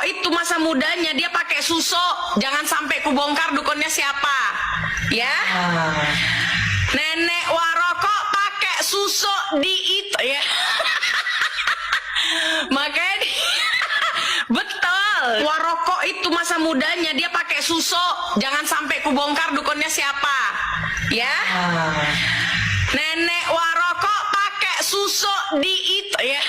itu masa mudanya dia pakai suso, jangan sampai kubongkar dukunnya siapa, ya. Nenek warokok pakai suso di itu, ya. Makanya betul, warokok itu masa mudanya dia pakai suso, jangan sampai kubongkar dukunnya siapa, ya. Nenek warokok pakai suso di itu, ya.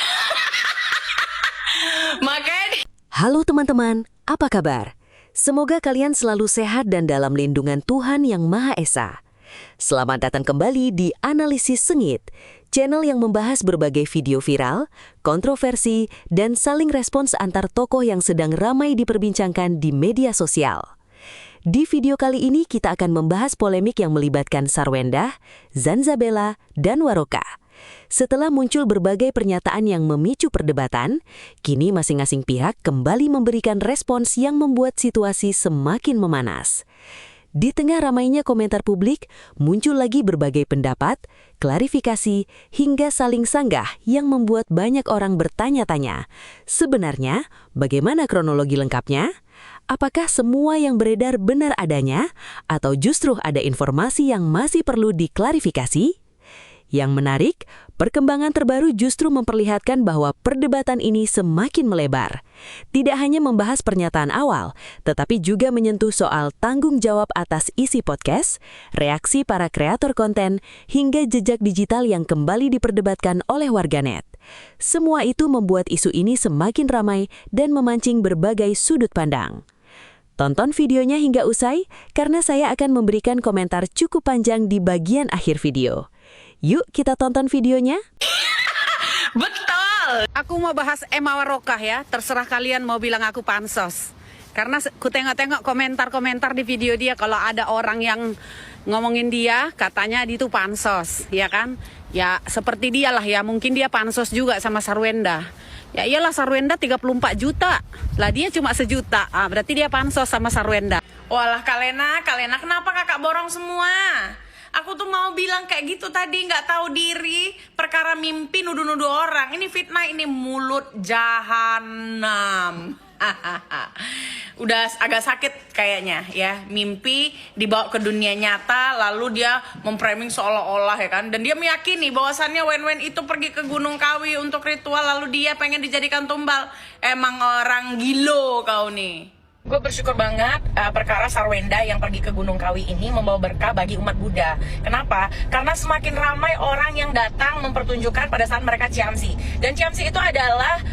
Makanya Halo teman-teman, apa kabar? Semoga kalian selalu sehat dan dalam lindungan Tuhan Yang Maha Esa. Selamat datang kembali di Analisis Sengit, channel yang membahas berbagai video viral, kontroversi, dan saling respons antar tokoh yang sedang ramai diperbincangkan di media sosial. Di video kali ini kita akan membahas polemik yang melibatkan Sarwendah, Zanzabella, dan Waroka. Setelah muncul berbagai pernyataan yang memicu perdebatan, kini masing-masing pihak kembali memberikan respons yang membuat situasi semakin memanas. Di tengah ramainya komentar publik, muncul lagi berbagai pendapat, klarifikasi, hingga saling sanggah yang membuat banyak orang bertanya-tanya. Sebenarnya, bagaimana kronologi lengkapnya? Apakah semua yang beredar benar adanya, atau justru ada informasi yang masih perlu diklarifikasi? Yang menarik, perkembangan terbaru justru memperlihatkan bahwa perdebatan ini semakin melebar. Tidak hanya membahas pernyataan awal, tetapi juga menyentuh soal tanggung jawab atas isi podcast, reaksi para kreator konten, hingga jejak digital yang kembali diperdebatkan oleh warganet. Semua itu membuat isu ini semakin ramai dan memancing berbagai sudut pandang. Tonton videonya hingga usai, karena saya akan memberikan komentar cukup panjang di bagian akhir video. Yuk kita tonton videonya. betul. Aku mau bahas Emma Warokah ya, terserah kalian mau bilang aku pansos. Karena ku tengok-tengok komentar-komentar di video dia, kalau ada orang yang ngomongin dia, katanya dia itu pansos, ya kan? Ya seperti dia lah ya, mungkin dia pansos juga sama Sarwendah. Ya iyalah, Sarwendah 34 juta, lah dia cuma 1 juta, berarti dia pansos sama Sarwendah. Walah Kalena kenapa kakak borong semua? Aku tuh mau bilang kayak gitu tadi, nggak tahu diri, perkara mimpi nuduh-nuduh orang. Ini fitnah, ini mulut jahanam. Udah agak sakit kayaknya ya, mimpi dibawa ke dunia nyata, lalu dia memframing seolah-olah ya kan. Dan dia meyakini bahwasannya Wen itu pergi ke Gunung Kawi untuk ritual, lalu dia pengen dijadikan tumbal. Emang orang gilo kau nih. Gue bersyukur banget perkara Sarwendah yang pergi ke Gunung Kawi ini membawa berkah bagi umat Buddha. Kenapa? Karena semakin ramai orang yang datang mempertunjukkan pada saat mereka Ciamsi. Dan Ciamsi itu adalah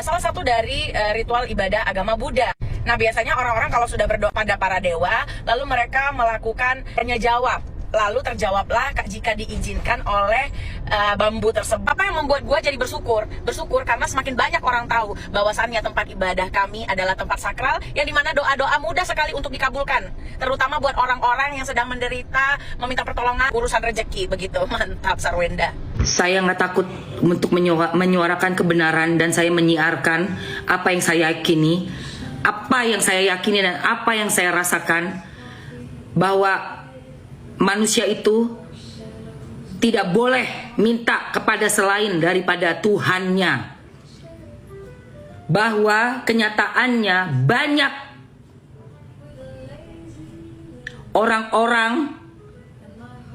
salah satu dari ritual ibadah agama Buddha. Nah biasanya orang-orang kalau sudah berdoa pada para dewa, lalu mereka melakukan tanya jawab. Lalu terjawablah jika diizinkan oleh bambu tersebut. Apa yang membuat gue jadi bersyukur? Bersyukur karena semakin banyak orang tahu bahwasannya tempat ibadah kami adalah tempat sakral yang dimana doa-doa mudah sekali untuk dikabulkan. Terutama buat orang-orang yang sedang menderita, meminta pertolongan urusan rezeki. Begitu, mantap Sarwendah. Saya nggak takut untuk menyuarakan kebenaran, dan saya menyiarkan apa yang saya yakini, dan apa yang saya rasakan, bahwa manusia itu tidak boleh minta kepada selain daripada Tuhannya. Bahwa kenyataannya banyak orang-orang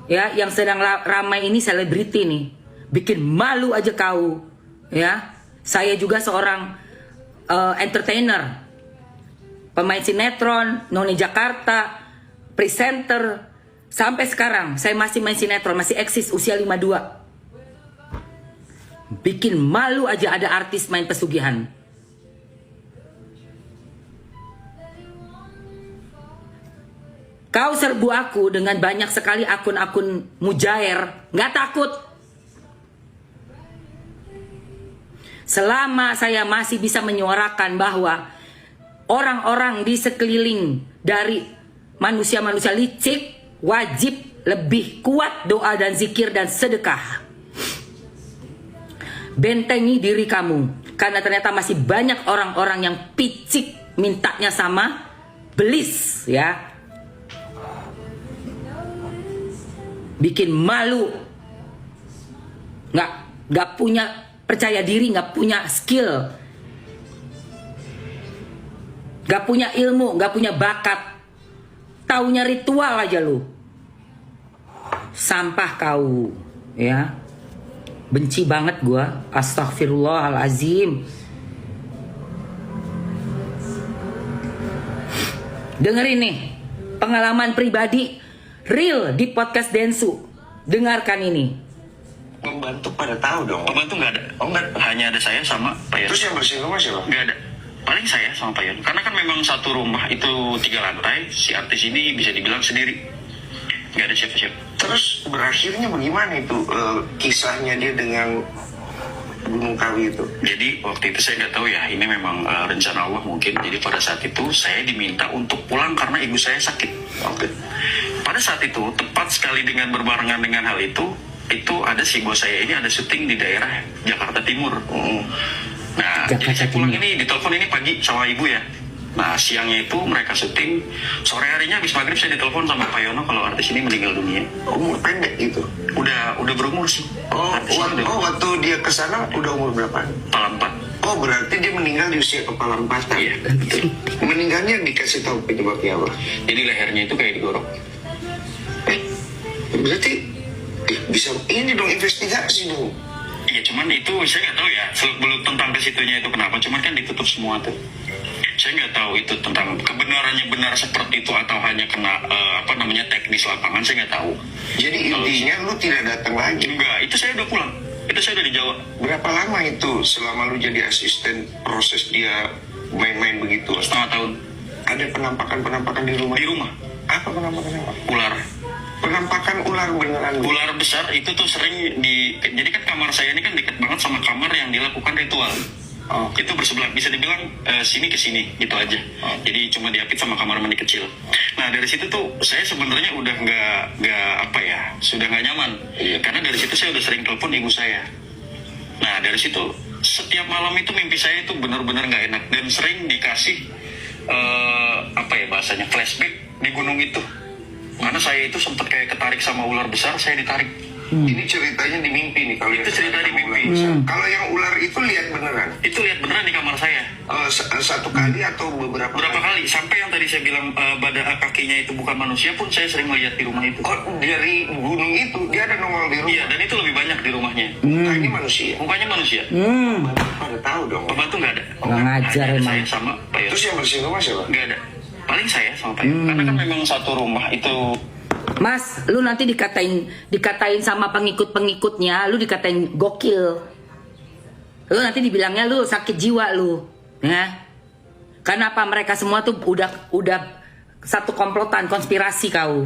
ya yang sedang ramai ini, selebriti nih, bikin malu aja kau ya. Saya juga seorang entertainer, pemain sinetron, Noni Jakarta, presenter. Sampai sekarang saya masih main sinetron, masih eksis usia 52. Bikin malu aja ada artis main pesugihan. Kau serbu aku dengan banyak sekali akun-akun mujair, nggak takut. Selama saya masih bisa menyuarakan bahwa orang-orang di sekeliling dari manusia-manusia licik wajib lebih kuat doa dan zikir dan sedekah. Bentengi diri kamu, karena ternyata masih banyak orang-orang yang picik mintanya sama belis ya. Bikin malu, nggak punya percaya diri, nggak punya skill. Gak punya ilmu, gak punya bakat. Taunya ritual aja lu. Sampah kau, ya. Benci banget gua. Astagfirullahalazim. Dengerin nih, pengalaman pribadi real di podcast Densu. Dengarkan ini. Pembantu pada tahu dong. Pembantu nggak ada. Oh nggak. Hanya ada saya sama Pak Yon. Terus yang bersihin rumah siapa? Nggak ada. Paling saya sama Pak Yon. Karena kan memang satu rumah itu 3 lantai. Si artis ini bisa dibilang sendiri. Nggak ada siapa-siapa. Terus berakhirnya bagaimana itu kisahnya dia dengan Gunung Kawi itu? Jadi waktu itu saya nggak tahu ya. Ini memang rencana Allah mungkin. Jadi pada saat itu saya diminta untuk pulang karena ibu saya sakit. Oke. Pada saat itu tepat sekali dengan berbarengan dengan hal itu ada si bos saya ini ada syuting di daerah Jakarta Timur. Nah, Jakarta jadi saya pulang Timur. ini ditelepon ini pagi sama ibu ya. Nah, siangnya itu mereka syuting, sore harinya habis maghrib saya ditelepon sama Pak Yono kalau artis ini meninggal dunia. Umur pendek gitu. Udah berumur sih. Artis ini udah Waktu dia kesana udah umur berapa? kepala 4. Oh berarti dia meninggal di usia kepala 4. Iya, betul. Meninggalnya dikasih tahu penyebabnya apa? Jadi lehernya itu kayak digorok. Berarti bisa ini dong investigasi dong. Iya, cuman itu saya nggak tahu ya belum tentang kesitunya itu kenapa. Cuman kan ditutup semua tuh. Saya nggak tahu itu tentang kebenarannya benar seperti itu atau hanya kena teknis lapangan, saya nggak tahu. Jadi intinya lu tidak datang lagi. Enggak, itu saya udah pulang. Itu saya udah di Jawa. Berapa lama itu selama lu jadi asisten proses dia main-main begitu? Setengah tahun Ada penampakan di rumah? di rumah. Apa penampakan apa? Ular. Penampakan ular beneran. Ular besar itu tuh sering jadi kan kamar saya ini kan deket banget sama kamar yang dilakukan ritual. Oh. Itu bersebelah, bisa dibilang sini ke sini gitu aja. Jadi cuma diapit sama kamar mandi kecil. Nah dari situ tuh saya sebenarnya udah sudah nggak nyaman. Karena dari situ saya udah sering telepon ibu saya. Nah dari situ setiap malam itu mimpi saya itu benar-benar nggak enak dan sering dikasih bahasanya flashback di gunung itu. Karena saya itu sempat kayak ketarik sama ular besar, saya ditarik. Ini ceritanya di mimpi nih kalau Itu yang cerita di ular mimpi. besar. Kalau yang ular itu lihat beneran? Itu lihat beneran di kamar saya. Satu kali atau beberapa Kali sampai yang tadi saya bilang kakinya itu bukan manusia pun saya sering melihat di rumah itu. Oh, dari gunung itu dia ada nongol di rumah. Iya, dan itu lebih banyak di rumahnya. Mukanya manusia. Mukanya manusia. Pada tahu dong. Pembantu nggak ada. Nggak ngajar Hanya ada emang. saya sama Pak Yon. Terus yang bersihin rumah siapa? Nggak ada. Paling saya sama Pak Yon. Karena kan memang satu rumah itu. Mas, lu nanti dikatain sama pengikut-pengikutnya, lu dikatain gokil. Lu nanti dibilangnya lu sakit jiwa lu, ya. Karena apa, mereka semua tuh udah satu komplotan, konspirasi kau.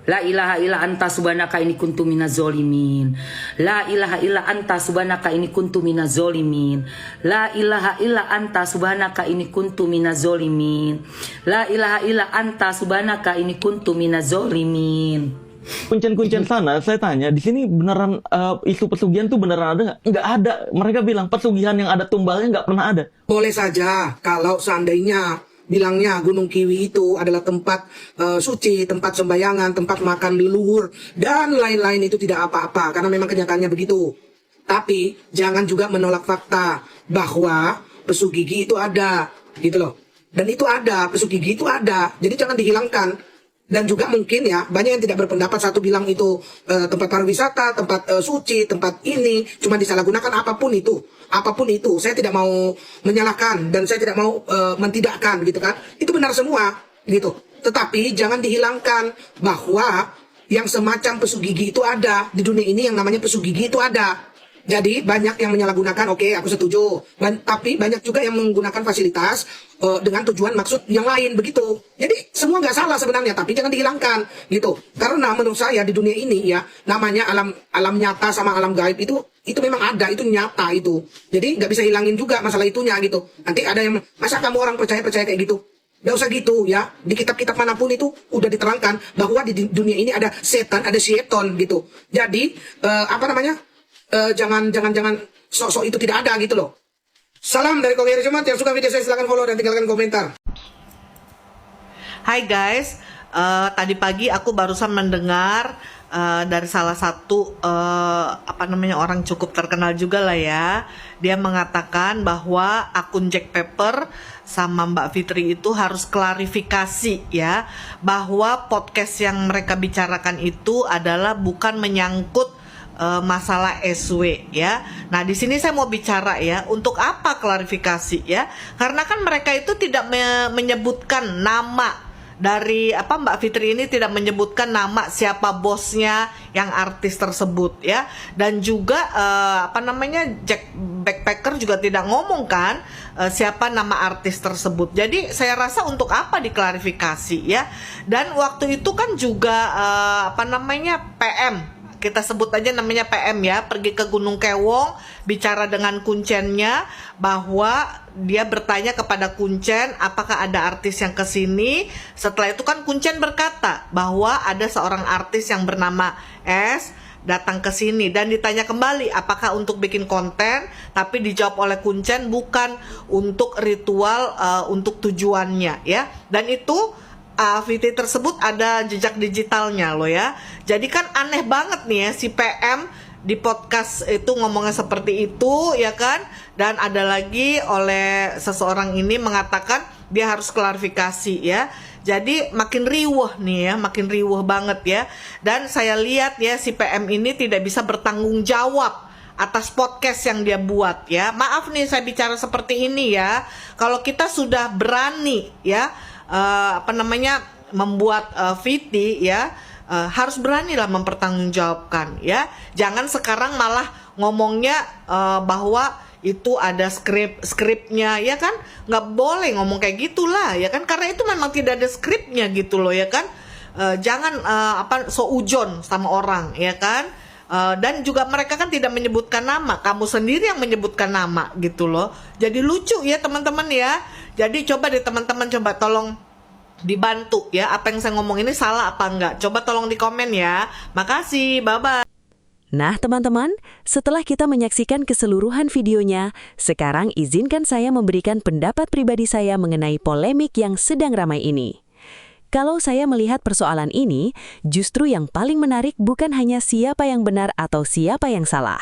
La ilaha illa anta subhanaka ini kuntu minaz zolimin. La ilaha illa anta subhanaka ini kuntu minaz zolimin. La ilaha illa anta subhanaka ini kuntu minaz zolimin. La ilaha illa anta subhanaka ini kuntu minaz zolimin. Kuncen-kuncen sana, saya tanya, di sini beneran isu pesugihan tuh beneran ada nggak? Nggak ada. Mereka bilang pesugihan yang ada tumbalnya nggak pernah ada. Boleh saja kalau seandainya bilangnya Gunung Kiwi itu adalah tempat suci, tempat sembayangan, tempat makan leluhur, dan lain-lain itu tidak apa-apa, karena memang kenyataannya begitu. Tapi jangan juga menolak fakta bahwa pesu gigi itu ada, gitu loh. Dan itu ada, pesu gigi itu ada, jadi jangan dihilangkan. Dan juga mungkin ya, banyak yang tidak berpendapat, satu bilang itu tempat pariwisata, tempat suci, tempat ini, cuma disalahgunakan apapun itu. Apapun itu, saya tidak mau menyalahkan dan saya tidak mau mentidakkan gitu kan. Itu benar semua gitu. Tetapi jangan dihilangkan bahwa yang semacam pesu gigi itu ada. Di dunia ini yang namanya pesu gigi itu ada. Jadi banyak yang menyalahgunakan, oke, aku setuju. Tapi banyak juga yang menggunakan fasilitas dengan tujuan maksud yang lain begitu. Jadi semua nggak salah sebenarnya, tapi jangan dihilangkan gitu. Karena menurut saya di dunia ini ya, namanya alam nyata sama alam gaib itu memang ada, itu nyata itu. Jadi nggak bisa hilangin juga masalah itunya gitu. Nanti ada yang, masa kamu orang percaya kayak gitu? Nggak usah gitu ya. Di kitab-kitab manapun itu udah diterangkan bahwa di dunia ini ada setan, ada syaiton gitu. Jadi jangan sok-sok itu tidak ada gitu loh. Salam dari Kongeri Jumat. Yang suka video saya silahkan follow dan tinggalkan komentar. Hai guys, tadi pagi aku barusan mendengar dari salah satu orang cukup terkenal juga lah ya. Dia mengatakan bahwa akun Jack Pepper sama Mbak Fitri itu harus klarifikasi ya, bahwa podcast yang mereka bicarakan itu adalah bukan menyangkut masalah SW ya. Nah, di sini saya mau bicara ya, untuk apa klarifikasi ya? Karena kan mereka itu tidak menyebutkan nama dari Mbak Fitri ini, tidak menyebutkan nama siapa bosnya yang artis tersebut ya. Dan juga Jack Backpacker juga tidak ngomong kan siapa nama artis tersebut. Jadi saya rasa untuk apa diklarifikasi ya. Dan waktu itu kan juga PM, kita sebut aja namanya PM ya, pergi ke Gunung Kewong, bicara dengan kuncennya, bahwa dia bertanya kepada kuncen apakah ada artis yang kesini. Setelah itu kan kuncen berkata bahwa ada seorang artis yang bernama S datang ke sini, dan ditanya kembali apakah untuk bikin konten, tapi dijawab oleh kuncen bukan untuk ritual, untuk tujuannya ya. Dan itu VT tersebut ada jejak digitalnya loh ya. Jadi kan aneh banget nih ya, si PM di podcast itu ngomongnya seperti itu ya kan. Dan ada lagi oleh seseorang ini mengatakan dia harus klarifikasi ya. Jadi makin riuh nih ya, makin riuh banget ya. Dan saya lihat ya, si PM ini tidak bisa bertanggung jawab atas podcast yang dia buat ya. Maaf nih saya bicara seperti ini ya. Kalau kita sudah berani ya membuat VT ya, harus beranilah mempertanggungjawabkan ya. Jangan sekarang malah ngomongnya bahwa itu ada skripnya ya kan. Nggak boleh ngomong kayak gitulah ya kan, karena itu memang tidak ada skripnya gitu loh ya kan. Jangan seujon sama orang ya kan. Dan juga mereka kan tidak menyebutkan nama, kamu sendiri yang menyebutkan nama gitu loh. Jadi lucu ya teman-teman ya. Jadi coba deh teman-teman, coba tolong dibantu ya, apa yang saya ngomong ini salah apa enggak, coba tolong di komen ya. Makasih, bye-bye. Nah teman-teman, setelah kita menyaksikan keseluruhan videonya, sekarang izinkan saya memberikan pendapat pribadi saya mengenai polemik yang sedang ramai ini. Kalau saya melihat persoalan ini, justru yang paling menarik bukan hanya siapa yang benar atau siapa yang salah.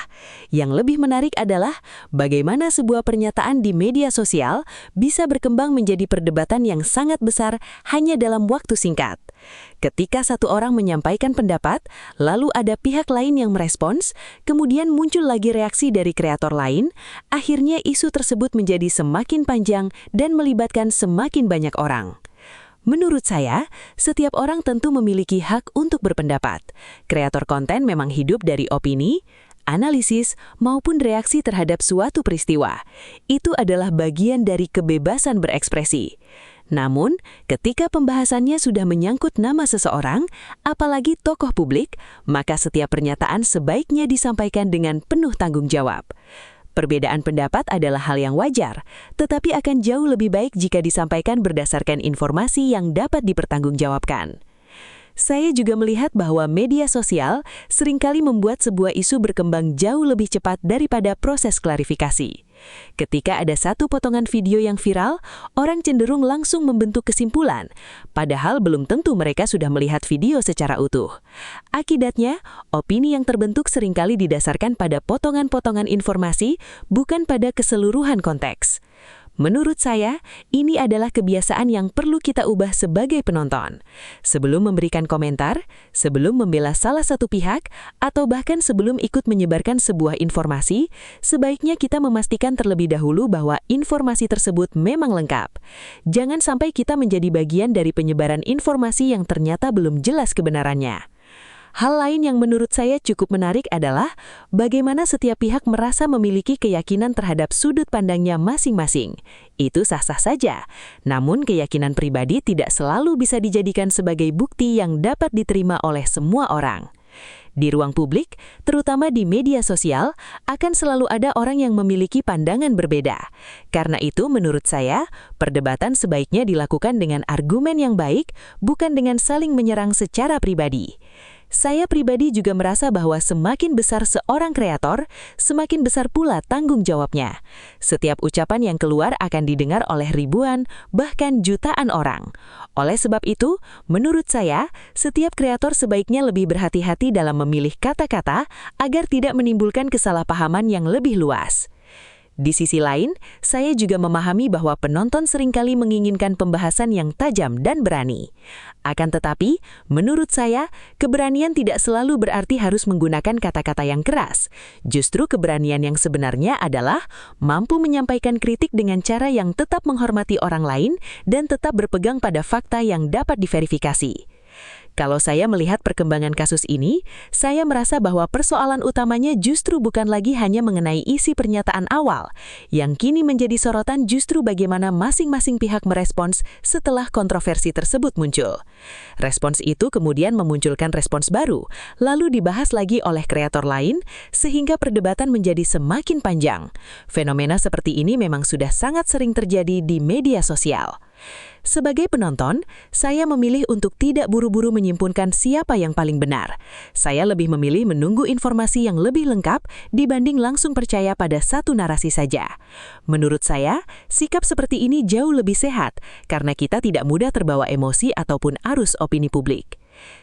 Yang lebih menarik adalah bagaimana sebuah pernyataan di media sosial bisa berkembang menjadi perdebatan yang sangat besar hanya dalam waktu singkat. Ketika satu orang menyampaikan pendapat, lalu ada pihak lain yang merespons, kemudian muncul lagi reaksi dari kreator lain, akhirnya isu tersebut menjadi semakin panjang dan melibatkan semakin banyak orang. Menurut saya, setiap orang tentu memiliki hak untuk berpendapat. Kreator konten memang hidup dari opini, analisis, maupun reaksi terhadap suatu peristiwa. Itu adalah bagian dari kebebasan berekspresi. Namun, ketika pembahasannya sudah menyangkut nama seseorang, apalagi tokoh publik, maka setiap pernyataan sebaiknya disampaikan dengan penuh tanggung jawab. Perbedaan pendapat adalah hal yang wajar, tetapi akan jauh lebih baik jika disampaikan berdasarkan informasi yang dapat dipertanggungjawabkan. Saya juga melihat bahwa media sosial seringkali membuat sebuah isu berkembang jauh lebih cepat daripada proses klarifikasi. Ketika ada satu potongan video yang viral, orang cenderung langsung membentuk kesimpulan, padahal belum tentu mereka sudah melihat video secara utuh. Akibatnya, opini yang terbentuk seringkali didasarkan pada potongan-potongan informasi, bukan pada keseluruhan konteks. Menurut saya, ini adalah kebiasaan yang perlu kita ubah sebagai penonton. Sebelum memberikan komentar, sebelum membela salah satu pihak, atau bahkan sebelum ikut menyebarkan sebuah informasi, sebaiknya kita memastikan terlebih dahulu bahwa informasi tersebut memang lengkap. Jangan sampai kita menjadi bagian dari penyebaran informasi yang ternyata belum jelas kebenarannya. Hal lain yang menurut saya cukup menarik adalah bagaimana setiap pihak merasa memiliki keyakinan terhadap sudut pandangnya masing-masing. Itu sah-sah saja, namun keyakinan pribadi tidak selalu bisa dijadikan sebagai bukti yang dapat diterima oleh semua orang. Di ruang publik, terutama di media sosial, akan selalu ada orang yang memiliki pandangan berbeda. Karena itu, menurut saya, perdebatan sebaiknya dilakukan dengan argumen yang baik, bukan dengan saling menyerang secara pribadi. Saya pribadi juga merasa bahwa semakin besar seorang kreator, semakin besar pula tanggung jawabnya. Setiap ucapan yang keluar akan didengar oleh ribuan, bahkan jutaan orang. Oleh sebab itu, menurut saya, setiap kreator sebaiknya lebih berhati-hati dalam memilih kata-kata agar tidak menimbulkan kesalahpahaman yang lebih luas. Di sisi lain, saya juga memahami bahwa penonton seringkali menginginkan pembahasan yang tajam dan berani. Akan tetapi, menurut saya, keberanian tidak selalu berarti harus menggunakan kata-kata yang keras. Justru keberanian yang sebenarnya adalah mampu menyampaikan kritik dengan cara yang tetap menghormati orang lain dan tetap berpegang pada fakta yang dapat diverifikasi. Kalau saya melihat perkembangan kasus ini, saya merasa bahwa persoalan utamanya justru bukan lagi hanya mengenai isi pernyataan awal. Yang kini menjadi sorotan justru bagaimana masing-masing pihak merespons setelah kontroversi tersebut muncul. Respons itu kemudian memunculkan respons baru, lalu dibahas lagi oleh kreator lain, sehingga perdebatan menjadi semakin panjang. Fenomena seperti ini memang sudah sangat sering terjadi di media sosial. Sebagai penonton, saya memilih untuk tidak buru-buru menyimpulkan siapa yang paling benar. Saya lebih memilih menunggu informasi yang lebih lengkap dibanding langsung percaya pada satu narasi saja. Menurut saya, sikap seperti ini jauh lebih sehat karena kita tidak mudah terbawa emosi ataupun arus opini publik.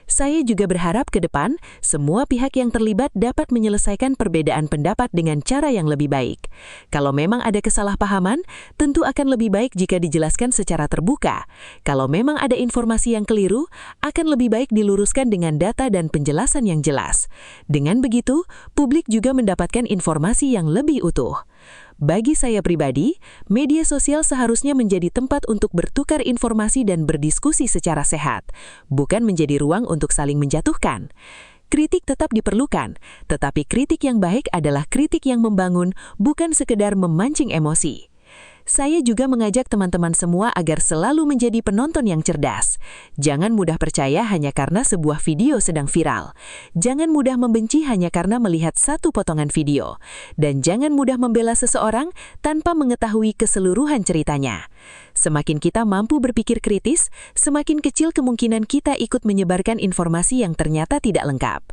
Saya juga berharap ke depan, semua pihak yang terlibat dapat menyelesaikan perbedaan pendapat dengan cara yang lebih baik. Kalau memang ada kesalahpahaman, tentu akan lebih baik jika dijelaskan secara terbuka. Kalau memang ada informasi yang keliru, akan lebih baik diluruskan dengan data dan penjelasan yang jelas. Dengan begitu, publik juga mendapatkan informasi yang lebih utuh. Bagi saya pribadi, media sosial seharusnya menjadi tempat untuk bertukar informasi dan berdiskusi secara sehat, bukan menjadi ruang untuk saling menjatuhkan. Kritik tetap diperlukan, tetapi kritik yang baik adalah kritik yang membangun, bukan sekedar memancing emosi. Saya juga mengajak teman-teman semua agar selalu menjadi penonton yang cerdas. Jangan mudah percaya hanya karena sebuah video sedang viral. Jangan mudah membenci hanya karena melihat satu potongan video. Dan jangan mudah membela seseorang tanpa mengetahui keseluruhan ceritanya. Semakin kita mampu berpikir kritis, semakin kecil kemungkinan kita ikut menyebarkan informasi yang ternyata tidak lengkap.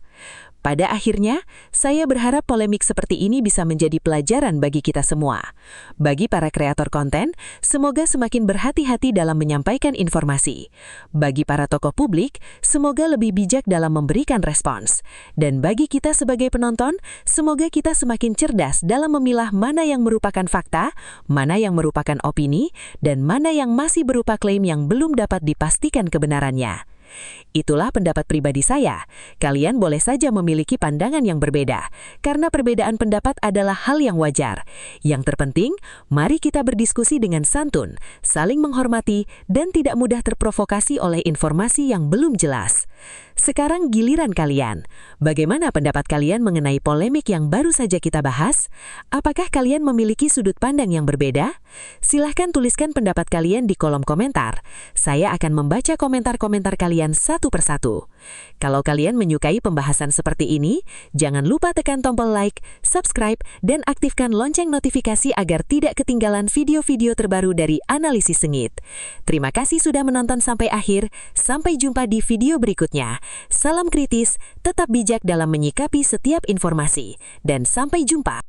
Pada akhirnya, saya berharap polemik seperti ini bisa menjadi pelajaran bagi kita semua. Bagi para kreator konten, semoga semakin berhati-hati dalam menyampaikan informasi. Bagi para tokoh publik, semoga lebih bijak dalam memberikan respons. Dan bagi kita sebagai penonton, semoga kita semakin cerdas dalam memilah mana yang merupakan fakta, mana yang merupakan opini, dan mana yang masih berupa klaim yang belum dapat dipastikan kebenarannya. Itulah pendapat pribadi saya. Kalian boleh saja memiliki pandangan yang berbeda, karena perbedaan pendapat adalah hal yang wajar. Yang terpenting, mari kita berdiskusi dengan santun, saling menghormati, dan tidak mudah terprovokasi oleh informasi yang belum jelas. Sekarang giliran kalian. Bagaimana pendapat kalian mengenai polemik yang baru saja kita bahas? Apakah kalian memiliki sudut pandang yang berbeda? Silahkan tuliskan pendapat kalian di kolom komentar. Saya akan membaca komentar-komentar kalian satu persatu. Kalau kalian menyukai pembahasan seperti ini, jangan lupa tekan tombol like, subscribe, dan aktifkan lonceng notifikasi agar tidak ketinggalan video-video terbaru dari Analisis Sengit. Terima kasih sudah menonton sampai akhir. Sampai jumpa di video berikutnya. Salam kritis, tetap bijak dalam menyikapi setiap informasi, dan sampai jumpa.